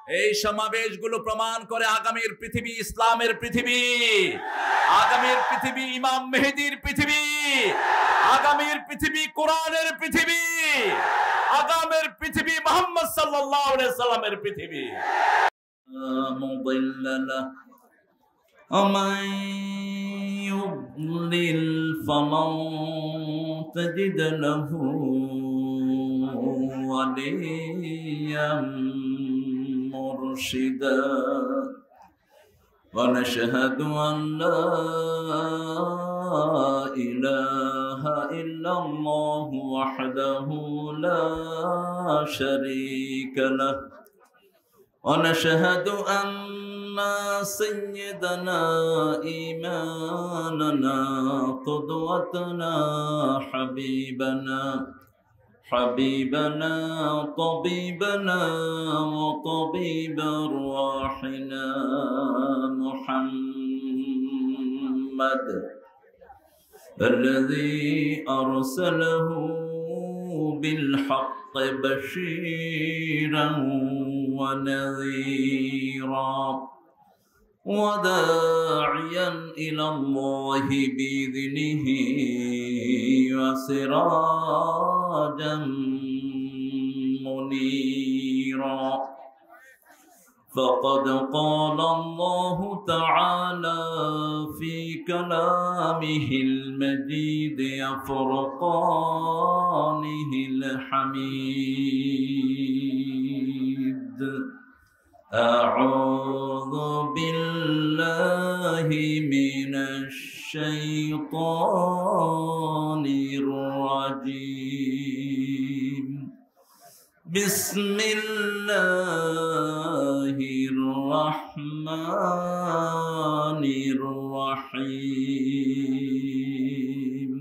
এই সমাবেশগুলো প্রমাণ করে আগামীর পৃথিবী ইসলামের পৃথিবী, আগামীর পৃথিবী ইমাম মেহেদীর পৃথিবী, আগামীর পৃথিবী কোরআনের পৃথিবী, আগামীর পৃথিবী মুহাম্মদ সাল্লাল্লাহু আলাইহি সাল্লামের পৃথিবী। ومن يضلل فلن تجد له وليا مرشدا ونشهد أن لا إله إلا الله وحده لا شريك له ونشهد أن سيدنا إمامنا قدوتنا حبيبنا طبيبنا وطبيب أرواحنا محمد الذي أرسله بالحق بشيرا ونذيرا وداعيا إلى الله بإذنه وسراجا منيرا فقد قال الله تعالى في كلامه المجيد وفرقانه الحميد أعوذ بالله من الشيطان الرجيم بسم الله الرحمن الرحيم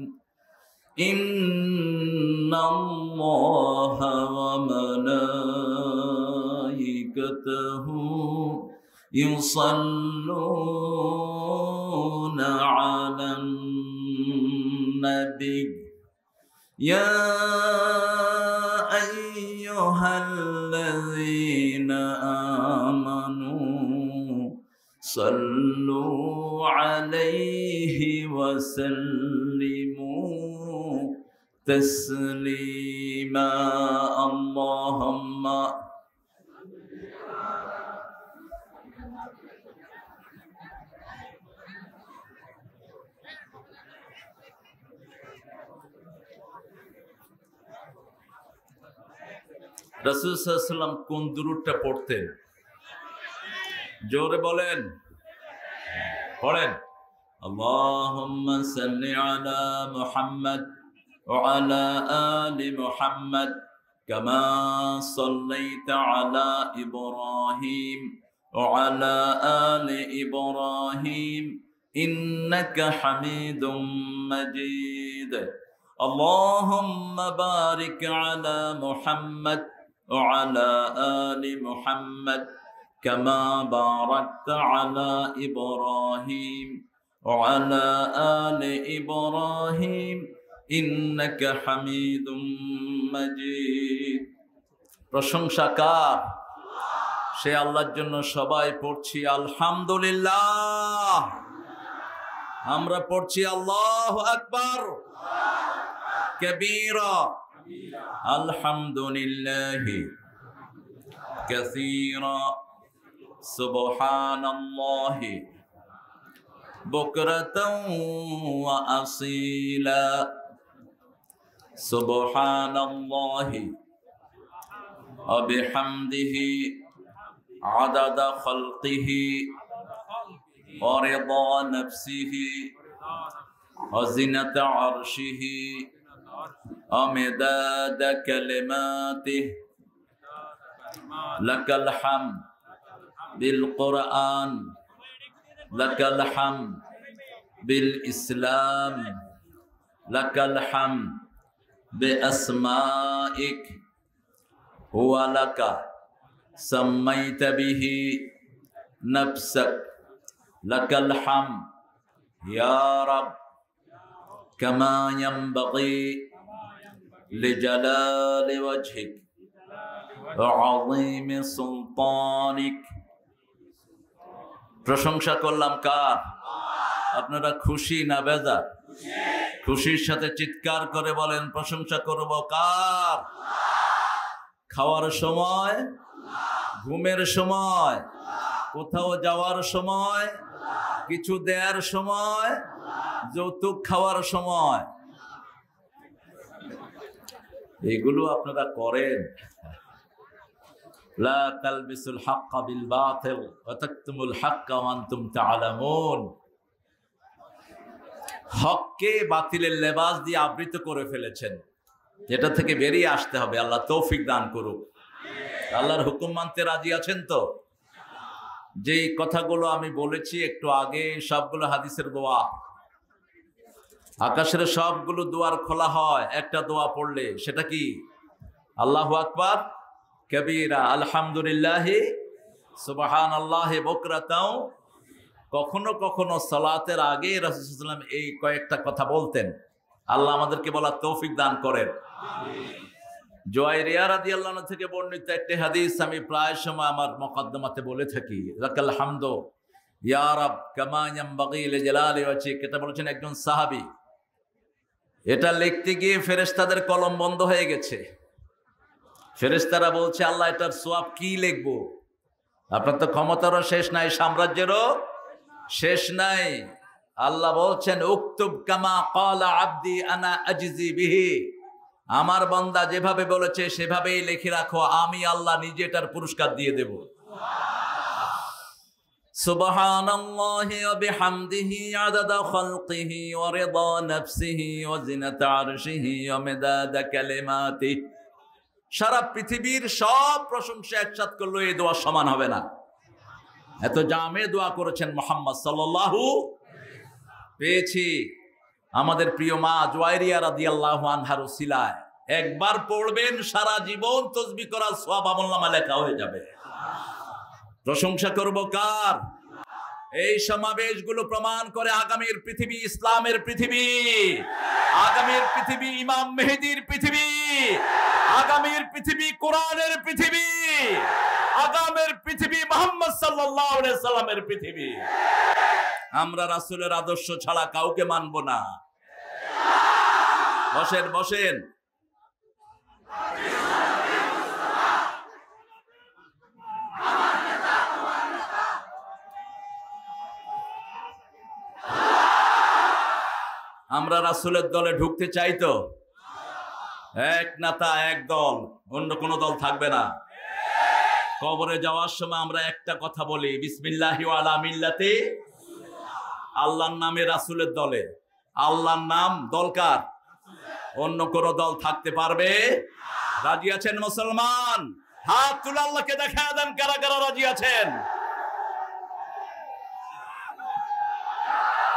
إن الله وملائكته يصلون على النبي يا أيها الذين آمنوا صلوا عليه وسلموا تسليما اللهم রাসূল সাল্লাল্লাহু আলাইহি ওয়াসাল্লাম কোন দুরূদটা পড়তেন? জোরে বলেন, পড়েন। আল্লাহুম্মা সাল্লি আলা মুহাম্মাদ ওয়া আলা আলি মুহাম্মাদ কামা সাল্লাইতা আলা ইব্রাহিম ওয়া আলা আলি ইব্রাহিম ইন্নাকা হামিদুম মাজিদ। আল্লাহুম্মা বারিক আলা মুহাম্মাদ وعلى آل محمد كما باركت على إبراهيم وعلى آل إبراهيم إنك حميد مجيد। প্রশংসা কার? সে আল্লাহর জন্য সবাই পড়ছি আলহামদুলিল্লাহ। আমরা পড়ছি আল্লাহু আকবার কবীরা الحمد لله كثيرا سبحان الله بكرة وأصيلا سبحان الله وبحمده عدد خلقه ورضا نفسه وزنة عرشه ومداد كلماته لك الحمد بالقرآن لك الحمد بالإسلام لك الحمد بأسمائك هو لك سميت به نفسك لك الحمد يا رب كما ينبغي لجلال وجهك وعظيم سلطانك সুলতানিক। প্রশংসা করলাম কার? আপনারা খুশি না বেজার? খুশির সাথে চিৎকার করে বলেন প্রশংসা করব কার? খাওয়ার সময়, ঘুমের সময়, কোথাও যাওয়ার সময়, কিছু দেওয়ার সময়, যৌতুক খাওয়ার সময়, এগুলো আপনারা করেন। লা তালবিসুল হাক্কা বিল বাতিল ওয়া তাকতুমুল হাক্কা ওয়া আনতুম তা'লামুন। হককে বাতিলের লেবাস দিয়ে আবৃত করে ফেলেছেন, এটা থেকে বেরিয়ে আসতে হবে। আল্লাহ তৌফিক দান করুক। আল্লাহর হুকুম মানতে রাজি আছেন তো? যেই কথাগুলো আমি বলেছি একটু আগে, সবগুলো হাদিসের দোয়া। আকাশের সবগুলো দুয়ার খোলা হয় একটা দোয়া পড়লে, সেটা কি? আল্লাহু আকবার কবীরা, আলহামদুলিল্লাহি সুবহানাল্লাহি বুকরাতাও। কখনো কখনো সালাতের আগে রাসূল সাল্লাল্লাহু আলাইহি ওয়াসাল্লাম এই কয়েকটা কথা বলতেন। আল্লাহ আমাদেরকে বলার তৌফিক দান করেন। জুয়াইরিয়া রাদিয়াল্লাহু আনহা থেকে বর্ণিত একটি হাদিস আমি প্রায় সময় আমার মুকদ্দমাতে বলে থাকি, লাকাল হামদু ইয়া রাব কামা ইয়ানবাগি লিজালালি ওয়াজহিক। এটা বলেছেন একজন সাহাবী। এটা লিখতে গিয়ে ফেরেশতাদের কলম বন্ধ হয়ে গেছে। ফেরেশতারা বলছে, আল্লাহ এটার সওয়াব কি লিখবো? আপনার তো ক্ষমতারও শেষ নাই, সাম্রাজ্যেরও শেষ নাই। আল্লাহ বলছেন, উকতুব কামা ক্বালা আবদি আনা আজজি বিহি। আমার বান্দা যেভাবে বলেছে সেভাবেই লিখে রাখো, আমি আল্লাহ নিজে এটার পুরস্কার দিয়ে দেব। সুবহানাল্লাহি ওয়া বিহামদিহি আদাদা খালকিহি ওয়া রিদা নাফসিহি ওয়া জিনাতা আরশিহি ওয়া মিদাদা কালিমাতিহি। সারা পৃথিবীর সব প্রশংসা একসাথ করলে এই দোয়া সমান হবে না। এত জামে দোয়া করেছেন মুহাম্মদ সাল্লাল্লাহু। পেয়েছি আমাদের প্রিয় মা জুয়াইরিয়া রাদিয়াল্লাহু আনহার উসিলায়। একবার পড়বেন, সারা জীবন তাসবিহ করার সওয়াব আমলনামায় লেখা হয়ে যাবে। প্রশংসা করব কার? এই সমাবেশগুলো প্রমাণ করে আগামীর পৃথিবী ইসলামের পৃথিবী, আগামীর পৃথিবী ইমাম মেহেদীর পৃথিবী, আগামীর পৃথিবী কোরআনের পৃথিবী, আগামীর পৃথিবী মুহাম্মদ সাল্লাল্লাহু আলাইহি সাল্লামের পৃথিবী। আমরা রাসূলের আদর্শ ছাড়া কাউকে মানব না। বসেন বসেন। আমরা রাসূলের দলে ঢুকতে চাই তো? এক নেতা এক দল, অন্য কোনো দল থাকবে না। কবরে যাওয়ার সময় আমরা একটা কথা বলি, বিসমিল্লাহি ওয়া আলা মিল্লাতি। আল্লাহর নামে রাসূলের দলে। আল্লাহর নাম দলকার, অন্য কোন দল থাকতে পারবে? রাজি আছেন মুসলমান? হাত তুলে আল্লাহকে দেখা দেন কারা কারা রাজি আছেন।